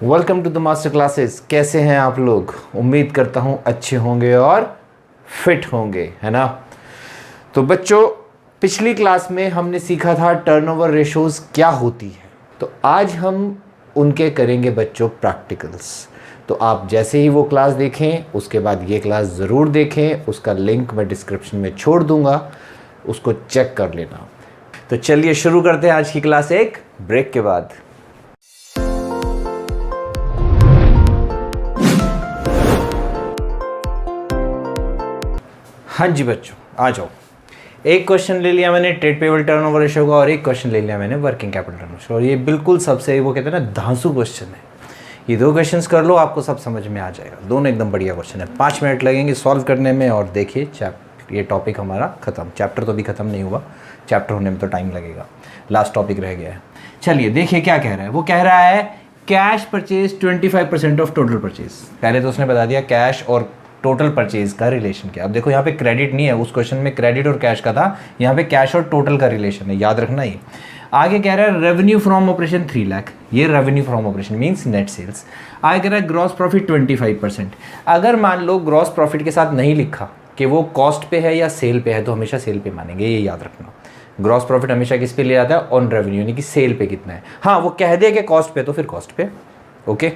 Welcome to the master classes. कैसे हैं आप लोग? उम्मीद करता हूँ अच्छे होंगे और फिट होंगे, है ना। तो बच्चों, पिछली क्लास में हमने सीखा था टर्नओवर रेशोज़ क्या होती है। तो आज हम उनके करेंगे बच्चों प्रैक्टिकल्स। तो आप जैसे ही वो क्लास देखें उसके बाद ये क्लास ज़रूर देखें, उसका लिंक मैं डिस्क्रिप्शन में छोड़ दूँगा, उसको चेक कर लेना। तो चलिए शुरू करते हैं आज की क्लास एक ब्रेक के बाद। हाँ जी बच्चों, आ जाओ। एक क्वेश्चन ले लिया मैंने ट्रेड पेबल टर्नओवर रेशो का और एक क्वेश्चन ले लिया मैंने वर्किंग कैपिटल टर्नओवर रेशो। और ये बिल्कुल सबसे वो कहते हैं ना धांसू क्वेश्चन है। ये दो क्वेश्चंस कर लो, आपको सब समझ में आ जाएगा। दोनों एकदम बढ़िया क्वेश्चन है। 5 मिनट लगेंगे सॉल्व करने में। और देखिए ये टॉपिक हमारा खत्म। चैप्टर तो अभी खत्म नहीं हुआ, चैप्टर होने में तो टाइम लगेगा। लास्ट टॉपिक रह गया है। चलिए देखिए क्या कह रहा है। वो कह रहा है cash purchase 25% of total purchase. पहले तो उसने बता दिया कैश और टोटल परचेज का रिलेशन क्या। अब देखो यहाँ पे क्रेडिट नहीं है, उस क्वेश्चन में क्रेडिट और कैश का था, यहाँ पे कैश और टोटल का रिलेशन है, याद रखना ये। आगे कह रहा है रेवेन्यू फ्रॉम ऑपरेशन 3 लाख। ये revenue from operation means net sales. आगे कह रहा है ग्रॉस प्रॉफिट 25%। अगर मान लो ग्रॉस प्रॉफिट के साथ नहीं लिखा कि वो कॉस्ट पे है या सेल पे है, तो हमेशा सेल पे मानेंगे, ये याद रखना। ग्रॉस प्रॉफिट हमेशा किस पे लिया जाता है? ऑन रेवेन्यू, यानी कि सेल पे कितना है। हाँ, वो कह दे कि कॉस्ट पे, तो फिर कॉस्ट पे। ओके।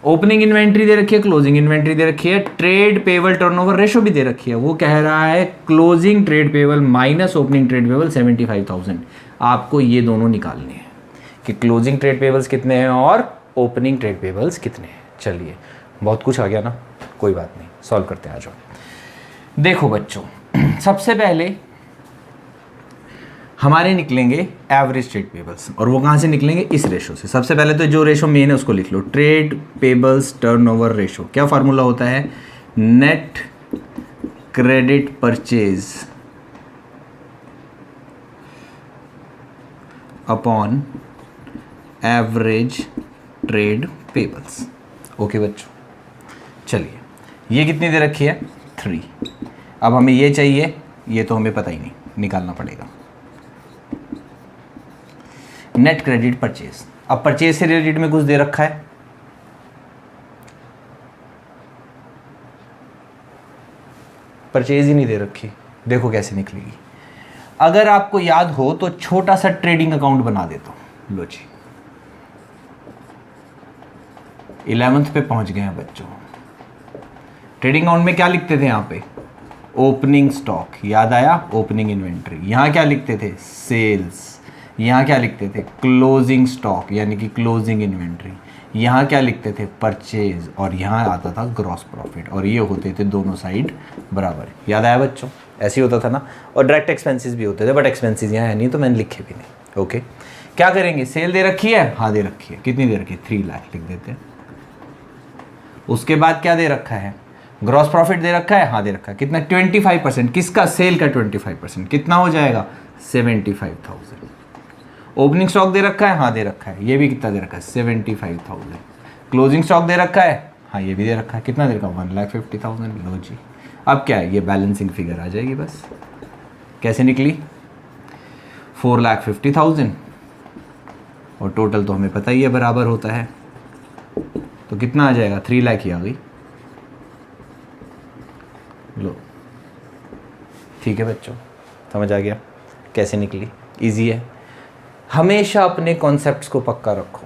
ओपनिंग इन्वेंट्री दे रखी है, क्लोजिंग इन्वेंट्री दे रखी है, ट्रेड पेबल टर्नओवर रेशो भी दे रखी है। वो कह रहा है closing trade payable minus opening trade payable 75,000। आपको ये दोनों निकालने हैं कि क्लोजिंग ट्रेड पेबल्स कितने हैं और ओपनिंग ट्रेड पेबल्स कितने हैं। चलिए, बहुत कुछ आ गया ना, कोई बात नहीं, सॉल्व करते हैं। आ जाओ। देखो बच्चों, सबसे पहले हमारे निकलेंगे एवरेज ट्रेड पेबल्स। और वो कहाँ से निकलेंगे? इस रेशो से। सबसे पहले तो जो रेशो मेन है उसको लिख लो, ट्रेड पेबल्स टर्नओवर रेशो। क्या फार्मूला होता है? Net credit purchase upon average trade pebbles. Okay बच्चों, चलिए ये कितनी दे रखी है? 3। अब हमें ये चाहिए, ये तो हमें पता ही नहीं, निकालना पड़ेगा। Net credit purchase. अब परचेज से रिलेटेड में कुछ दे रखा है, परचेज ही नहीं दे रखी। देखो कैसे निकलेगी। अगर आपको याद हो तो छोटा सा ट्रेडिंग अकाउंट बना देता हूं। लो जी, 11th पे पहुंच गए हैं बच्चों। ट्रेडिंग अकाउंट में क्या लिखते थे? यहाँ पे ओपनिंग स्टॉक, याद आया? Opening inventory. यहाँ क्या लिखते थे? सेल्स। यहाँ क्या लिखते थे? क्लोजिंग स्टॉक, यानी कि क्लोजिंग इन्वेंट्री। यहाँ क्या लिखते थे? परचेज। और यहाँ आता था ग्रॉस प्रॉफिट। और ये होते थे दोनों साइड बराबर। याद आया बच्चों? ऐसे ही होता था ना। और डायरेक्ट एक्सपेंसेस भी होते थे, बट एक्सपेंसेस यहाँ है नहीं तो मैंने लिखे भी नहीं। ओके, क्या करेंगे? सेल दे रखी है, हाँ दे रखी है। कितनी दे रखी है? 3 लाख लिख देते हैं। उसके बाद क्या दे रखा है? ग्रॉस प्रॉफिट दे रखा है, हाँ दे रखा है। कितना? 25%। किसका? सेल का 25%। कितना हो जाएगा? 75,000। ओपनिंग स्टॉक दे रखा है, हाँ दे रखा है। ये भी कितना दे रखा है? 75,000। क्लोजिंग स्टॉक दे रखा है, हाँ ये भी दे रखा है। कितना दे रखा है? 1,50,000। लो जी, अब क्या है? ये बैलेंसिंग फिगर आ जाएगी बस। कैसे निकली? 4,50,000। और टोटल तो हमें पता ही है बराबर होता है, तो कितना आ जाएगा? 3 लाख ही आ गई। लो, ठीक है बच्चों, समझ आ गया कैसे निकली? इजी है। हमेशा अपने कॉन्सेप्ट्स को पक्का रखो।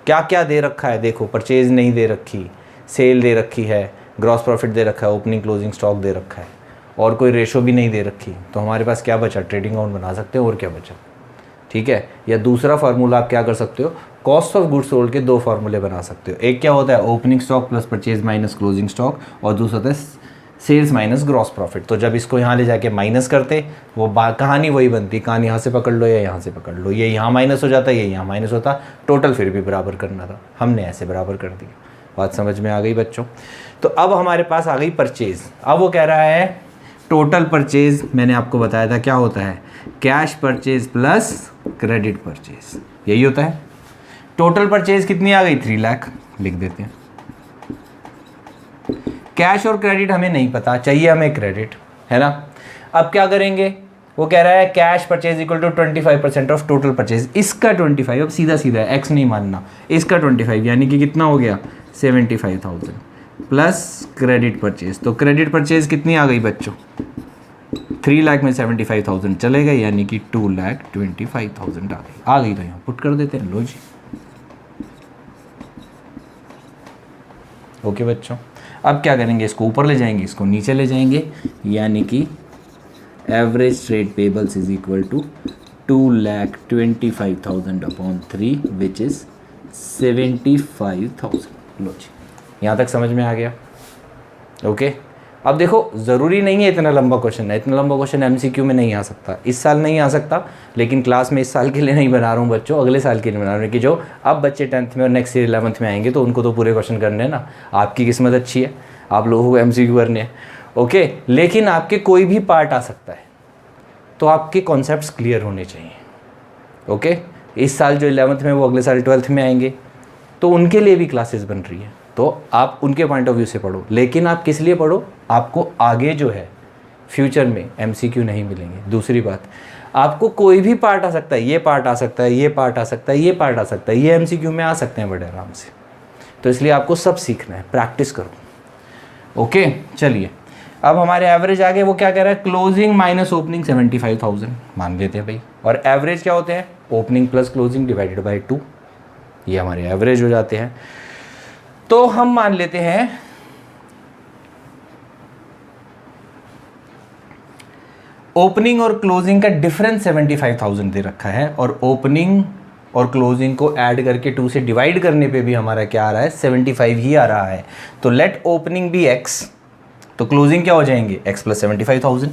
क्या क्या दे रखा है देखो। परचेज नहीं दे रखी, सेल दे रखी है, ग्रॉस प्रॉफिट दे रखा है, ओपनिंग क्लोजिंग स्टॉक दे रखा है, और कोई रेशो भी नहीं दे रखी। तो हमारे पास क्या बचा? ट्रेडिंग अकाउंट बना सकते हो, और क्या बचा? ठीक है। या दूसरा फार्मूला आप क्या कर सकते हो? कॉस्ट ऑफ गुड्स सोल्ड के 2 फार्मूले बना सकते हो। एक क्या होता है? Opening stock plus purchase minus closing stock. और दूसरा होता है सेल्स माइनस ग्रॉस प्रॉफिट। तो जब इसको यहाँ ले जाके माइनस करते, वो कहानी वही बनती। कहानी यहाँ से पकड़ लो या यहाँ से पकड़ लो, ये यहाँ माइनस हो जाता, ये यहाँ माइनस होता, टोटल फिर भी बराबर करना था। हमने ऐसे बराबर कर दिया। बात समझ में आ गई बच्चों? तो अब हमारे पास आ गई परचेज। अब वो कह रहा है टोटल परचेज। मैंने आपको बताया था क्या होता है? Cash purchase plus credit purchase, यही होता है। टोटल परचेज कितनी आ गई? 3 लाख लिख देते हैं। कैश और क्रेडिट हमें नहीं पता, चाहिए हमें क्रेडिट, है ना। अब क्या करेंगे? वो कह रहा है cash purchase equal to 25% of total purchase. इसका 25, अब सीधा सीधा है, एक्स नहीं मानना, इसका 25 यानी कि कितना हो गया 75,000 प्लस क्रेडिट परचेज। तो क्रेडिट परचेज कितनी आ गई बच्चों, 3 लाख में 75,000 चले गए, यानी कि 2,25,000 आ गई। तो यहाँ पुट कर देते हैं, लो जी। ओके बच्चों, अब क्या करेंगे, इसको ऊपर ले जाएंगे, इसको नीचे ले जाएंगे, यानी कि average trade payables is equal to 2,25,000 upon 3 which is 75,000। लो जी, यहाँ तक समझ में आ गया। ओके, अब देखो ज़रूरी नहीं है इतना लंबा क्वेश्चन है, इतना लंबा क्वेश्चन एमसीक्यू में नहीं आ सकता, इस साल नहीं आ सकता, लेकिन क्लास में इस साल के लिए नहीं बना रहा हूँ बच्चों, अगले साल के लिए बना रहा हूँ कि जो अब बच्चे 10th में और नेक्स्ट ईयर 11th में आएंगे तो उनको तो पूरे क्वेश्चन करने हैं ना। आपकी किस्मत अच्छी है, आप लोगों को एमसीक्यू करने हैं। ओके, लेकिन आपके कोई भी पार्ट आ सकता है, तो आपके कॉन्सेप्ट्स क्लियर होने चाहिए। ओके, इस साल जो 11th में वो अगले साल 12th में आएंगे, तो उनके लिए भी क्लासेस बन रही है, तो आप उनके पॉइंट ऑफ व्यू से पढ़ो। लेकिन आप किस लिए पढ़ो, आपको आगे जो है फ्यूचर में एमसीक्यू नहीं मिलेंगे। दूसरी बात, आपको कोई भी पार्ट आ सकता है, ये पार्ट आ सकता है, ये पार्ट आ सकता है, ये पार्ट आ सकता है, ये एमसीक्यू में आ सकते हैं बड़े आराम से। तो इसलिए आपको सब सीखना है, प्रैक्टिस करो। ओके, चलिए अब हमारे एवरेज आ गए। वो क्या कह रहा है, क्लोजिंग माइनस ओपनिंग 75,000 मान लेते हैं भाई। और एवरेज क्या होते हैं, opening plus closing divided by 2, ये हमारे एवरेज हो जाते हैं। तो हम मान लेते हैं ओपनिंग और क्लोजिंग का डिफरेंस 75,000 दे रखा है, और ओपनिंग और क्लोजिंग को ऐड करके 2 से डिवाइड करने पे भी हमारा क्या आ रहा है, 75 ही आ रहा है। तो लेट ओपनिंग बी x, तो क्लोजिंग क्या हो जाएंगे, x प्लस 75,000।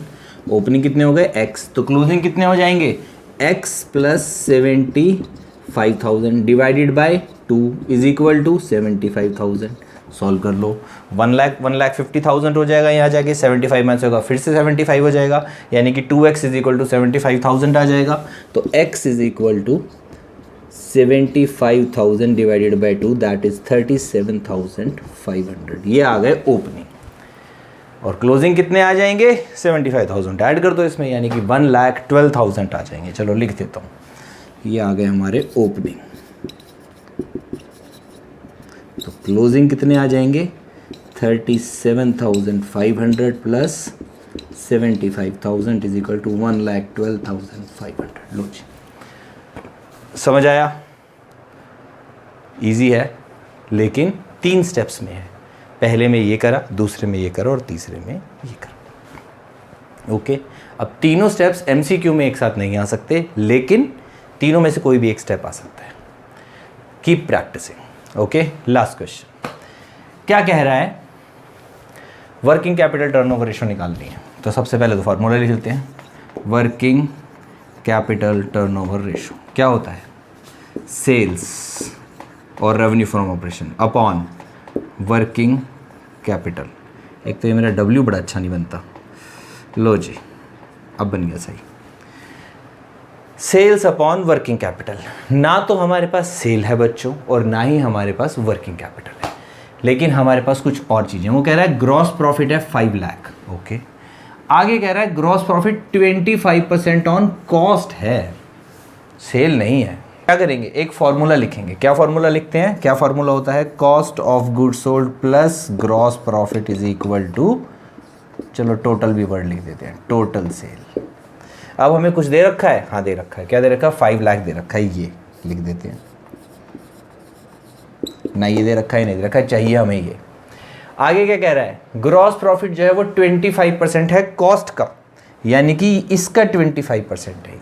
ओपनिंग कितने हो गए x, तो क्लोजिंग कितने हो जाएंगे x plus 75,000 divided by 2 is equal to 75,000। Solve कर लो, 1,50,000 हो जाएगा, यहाँ जाके 75 माइनस होगा, फिर से 75 हो जाएगा, यानी कि 2x इज इक्वल टू 75,000 आ जाएगा। तो x is equal to 75,000 divided by 2 that is 37,500। ये आ गए ओपनिंग। और क्लोजिंग कितने आ जाएंगे, 75,000 ऐड कर दो इसमें, यानी कि 1,12,000 आ जाएंगे। चलो लिख देता हूँ, ये आ गए हमारे ओपनिंग। तो क्लोजिंग कितने आ जाएंगे, 37,500 प्लस 75,000 इज इक्वल टू 1,12,500। लो जी, समझ आया, इजी है, लेकिन 3 स्टेप्स में है। पहले में ये करा, दूसरे में ये करो, और तीसरे में ये करो। ओके, अब तीनों स्टेप्स एमसीक्यू में एक साथ नहीं आ सकते, लेकिन तीनों में से कोई भी एक स्टेप आ सकता है। Keep practising. Okay, last question क्या कह रहा है, वर्किंग कैपिटल टर्नओवर रेशियो निकालनी है। तो सबसे पहले तो फॉर्मूला लिख लेते हैं, वर्किंग कैपिटल टर्नओवर रेशियो क्या होता है, सेल्स और revenue from operation upon working capital. एक तो ये मेरा W बड़ा अच्छा नहीं बनता, लो जी अब बन गया सही। सेल्स अपॉन वर्किंग कैपिटल, ना तो हमारे पास सेल है बच्चों और ना ही हमारे पास वर्किंग कैपिटल है, लेकिन हमारे पास कुछ और चीज़ें। वो कह रहा है ग्रॉस प्रॉफिट है 5 लाख। ओके, आगे कह रहा है ग्रॉस प्रॉफिट 25% ऑन कॉस्ट है, सेल नहीं है। क्या करेंगे, एक फॉर्मूला लिखेंगे। क्या फॉर्मूला लिखते हैं, क्या फॉर्मूला होता है, cost of goods sold plus gross profit is equal to, चलो टोटल भी वर्ड लिख देते हैं, टोटल सेल। अब हमें कुछ दे रखा है, हाँ दे रखा है, क्या दे रखा है, 5 लाख दे रखा है, ये लिख देते हैं। ना ये दे रखा है, नहीं दे रखा है, चाहिए हमें ये। आगे क्या कह रहा है, ग्रॉस प्रॉफिट जो है वो 25% है कॉस्ट का, यानी कि इसका 25% है ये।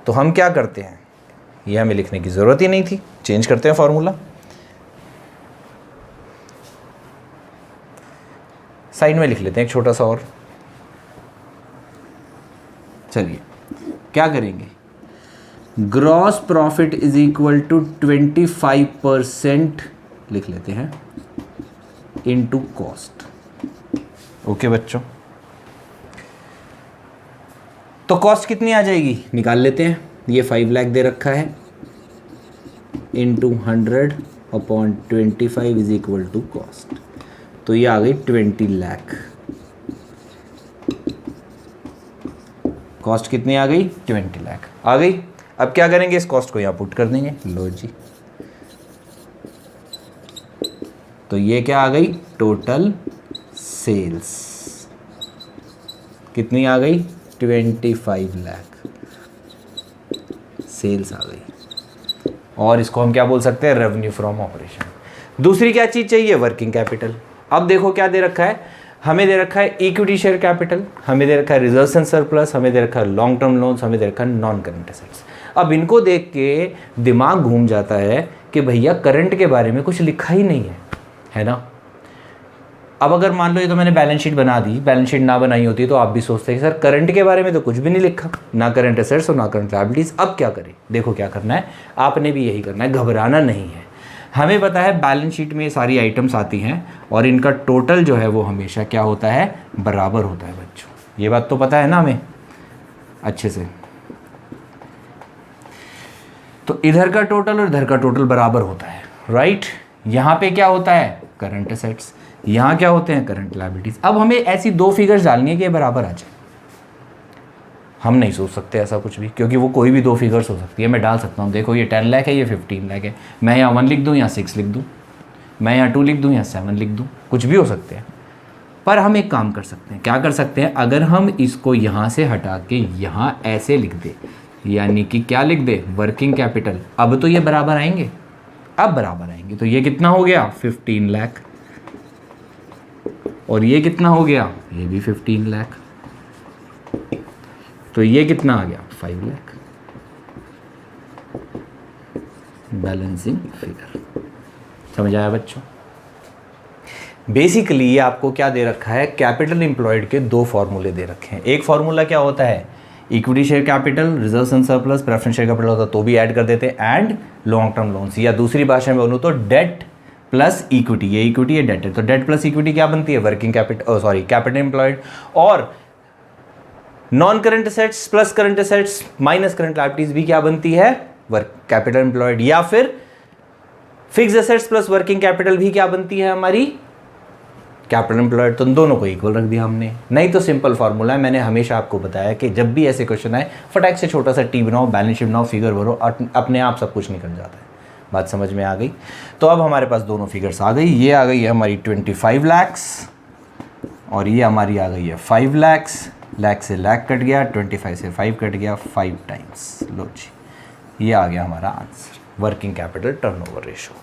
तो हम क्या करते हैं, ये हमें लिखने की ज़रूरत ही नहीं थी, चेंज करते हैं फॉर्मूला। साइड में लिख लेते हैं एक छोटा सा और। चलिए क्या करेंगे, gross profit is equal to 25% लिख लेते हैं इनटू कॉस्ट। ओके बच्चों, तो कॉस्ट कितनी आ जाएगी निकाल लेते हैं। ये 5 लाख दे रखा है, into 100 upon 25 is equal to cost, तो ये आ गई 20 लाख। कॉस्ट कितनी आ गई 20 लाख आ गई। अब क्या करेंगे, इस कॉस्ट को यहाँ पुट कर देंगे, लो जी। तो ये क्या आ गई, टोटल सेल्स कितनी आ गई 25 लाख सेल्स आ गई। और इसको हम क्या बोल सकते हैं, रेवेन्यू फ्रॉम ऑपरेशन। दूसरी क्या चीज़ चाहिए, वर्किंग कैपिटल। अब देखो क्या दे रखा है, हमें दे रखा है इक्विटी शेयर कैपिटल, हमें दे रखा है रिजर्व्स एंड सरप्लस, हमें दे रखा है लॉन्ग टर्म लोन्स, हमें दे रखा है नॉन करंट एसेट्स। अब इनको देख के दिमाग घूम जाता है कि भैया करंट के बारे में कुछ लिखा ही नहीं है ना। अब अगर मान लो ये तो मैंने बैलेंस शीट बना दी, बैलेंस शीट ना बनाई होती तो आप भी सोचते हैं सर करंट के बारे में तो कुछ भी नहीं लिखा, ना करंट एसेट्स और ना करंट लायबिलिटीज। अब क्या करें, देखो क्या करना है, आपने भी यही करना है, घबराना नहीं है। हमें पता है बैलेंस शीट में ये सारी आइटम्स आती हैं और इनका टोटल जो है वो हमेशा क्या होता है, बराबर होता है बच्चों। ये बात तो पता है ना हमें अच्छे से। तो इधर का टोटल और इधर का टोटल बराबर होता है, राइट। यहाँ पे क्या होता है, करंट एसेट्स, यहाँ क्या होते हैं, करंट लायबिलिटीज। अब हमें ऐसी दो फिगर्स डालनी है कि ये बराबर आ जाए। हम नहीं सोच सकते ऐसा कुछ भी, क्योंकि वो कोई भी दो फिगर्स हो सकती है। मैं डाल सकता हूँ, देखो ये 10 लाख है, ये 15 लाख है, मैं यहाँ 1 लिख दूँ, यहाँ 6 लिख दूँ, मैं यहाँ 2 लिख दूँ, यहाँ 7 लिख दूँ, कुछ भी हो सकते हैं। पर हम एक काम कर सकते हैं, क्या कर सकते हैं, अगर हम इसको यहाँ से हटा के यहाँ ऐसे लिख दे, यानी कि क्या लिख दे, वर्किंग कैपिटल। अब तो ये बराबर आएंगे, अब बराबर आएंगे। तो ये कितना हो गया 15 लाख, और ये कितना हो गया, ये भी 15 लाख, तो ये कितना आ गया 5 लाख बैलेंसिंग फिगर। समझ आया बच्चों। बेसिकली ये आपको क्या दे रखा है, कैपिटल एम्प्लॉयड के दो फॉर्मूले दे रखे हैं। एक फॉर्मूला क्या होता है, equity share capital, reserves and surplus, preference share capital होता तो भी ऐड कर देते, एंड लॉन्ग टर्म लोन्स, या दूसरी भाषा में बोलूँ तो डेट प्लस इक्विटी। ये इक्विटी ये डेट है, तो डेट प्लस इक्विटी क्या बनती है, working capital, sorry capital employed. और non current assets plus current assets minus current liabilities भी क्या बनती है, वर्क कैपिटल एम्प्लॉयड। या फिर fixed assets plus working capital भी क्या बनती है हमारी, कैपिटल एम्प्लॉयड। तो दोनों को इक्वल रख दिया हमने। नहीं तो सिंपल फार्मूला है, मैंने हमेशा आपको बताया कि जब भी ऐसे क्वेश्चन आए फटाक से छोटा सा टी बनाओ, बैलेंस शीट बनाओ, फिगर भरो, अपने आप सब कुछ निकल जाता है। बात समझ में आ गई। तो अब हमारे पास दोनों फिगर्स आ गई, ये आ गई है हमारी 25 लैक्स और ये हमारी आ गई है 5 लैक्स। लाख से लाख कट गया, 25 से 5 कट गया, 5 टाइम्स। लो जी, ये आ गया हमारा answer, working capital turnover ratio.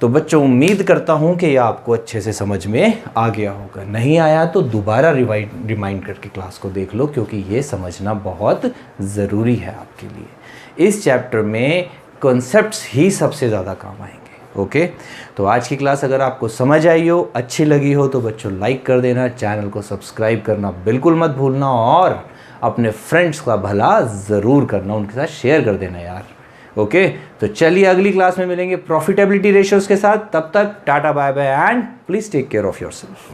तो बच्चों उम्मीद करता हूँ कि ये आपको अच्छे से समझ में आ गया होगा। नहीं आया तो दोबारा रिमाइंड करके क्लास को देख लो, क्योंकि ये समझना बहुत ज़रूरी है आपके लिए। इस चैप्टर में कॉन्सेप्ट्स ही सबसे ज़्यादा काम आएंगे। ओके, तो आज की क्लास अगर आपको समझ आई हो, अच्छी लगी हो, तो बच्चों लाइक कर देना, चैनल को सब्सक्राइब करना बिल्कुल मत भूलना, और अपने फ्रेंड्स का भला ज़रूर करना, उनके साथ शेयर कर देना यार। ओके, तो चलिए अगली क्लास में मिलेंगे प्रॉफिटेबिलिटी रेशियोज के साथ। तब तक tata bye bye and please take care of yourself.